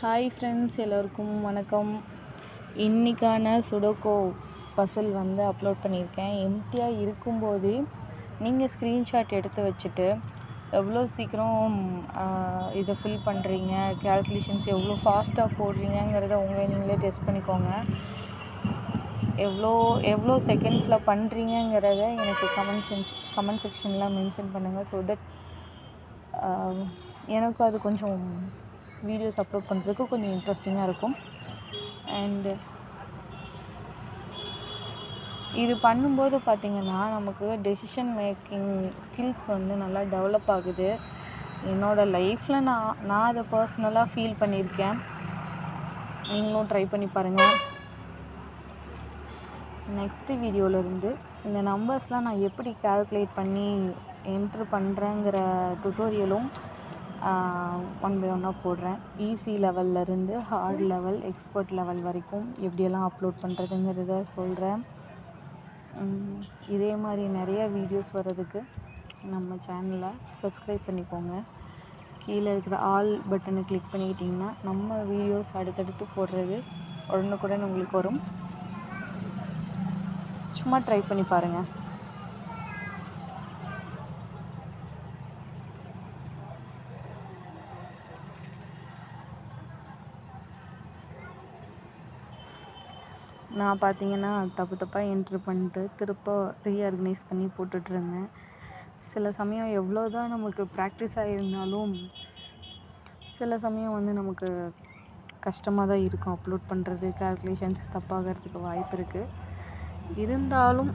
Hi friends, எல்லோருக்கும் வணக்கம். இன்றைக்கான சுடோக்கோ பசில் அப்லோட் பண்ணியிருக்கேன். எம்டியாக இருக்கும்போது நீங்கள் ஸ்க்ரீன்ஷாட் எடுத்து வச்சுட்டு எவ்வளோ சீக்கிரம் இதை ஃபில் பண்ணுறீங்க, கேல்குலேஷன்ஸ் எவ்வளோ ஃபாஸ்ட்டாக போடுறீங்கிறத நீங்களே டெஸ்ட் பண்ணிக்கோங்க. எவ்வளோ செகண்ட்ஸில் பண்ணுறீங்கிறத எனக்கு கமெண்ட் செக்ஷனில் மென்ஷன் பண்ணுங்கள். ஸோ தட் எனக்கு அது கொஞ்சம் வீடியோஸ் அப்லோட் பண்ணுறதுக்கு கொஞ்சம் இன்ட்ரெஸ்டிங்காக இருக்கும். அண்டு இது பண்ணும்போது பார்த்திங்கன்னா நமக்கு டெசிஷன் மேக்கிங் ஸ்கில்ஸ் நல்லா டெவலப் ஆகுது. என்னோடய லைஃப்பில் நான் அதை பர்சனலாக ஃபீல் பண்ணியிருக்கேன். நீங்களும் ட்ரை பண்ணி பாருங்கள். நெக்ஸ்ட்டு வீடியோவிலேருந்து இந்த நம்பர்ஸ்லாம் நான் எப்படி கால்குலேட் பண்ணி என்ட்ரு பண்ணுறேங்கிற டுட்டோரியலும் ஒன் பை ஒன்னாக போடுறேன். ஈஸி லெவல்லேருந்து ஹார்ட் லெவல், எக்ஸ்பர்ட் லெவல் வரைக்கும் எப்படியெல்லாம் அப்லோட் பண்ணுறதுங்கிறத சொல்கிறேன். இதே மாதிரி நிறைய வீடியோஸ் வர்றதுக்கு நம்ம சேனலை சப்ஸ்கிரைப் பண்ணிக்கோங்க. கீழே இருக்கிற ஆல் பட்டனை கிளிக் பண்ணிக்கிட்டிங்கன்னா நம்ம வீடியோஸ் அடுத்தடுத்து போடுறது உடனுக்குடன் உங்களுக்கு வரும். சும்மா ட்ரை பண்ணி பாருங்கள். நான் பார்த்திங்கன்னா தப்பாக என்ட்ரு பண்ணிட்டு திருப்ப ரீஆர்கனைஸ் பண்ணி போட்டுட்ருந்தேன். சில சமயம் எவ்வளோ தான் நமக்கு ப்ராக்டிஸ் ஆகியிருந்தாலும் சில சமயம் நமக்கு கஷ்டமாக தான் இருக்கும் அப்லோட் பண்ணுறது. கால்குலேஷன்ஸ் தப்பாகிறதுக்கு வாய்ப்பு இருக்குது. இருந்தாலும்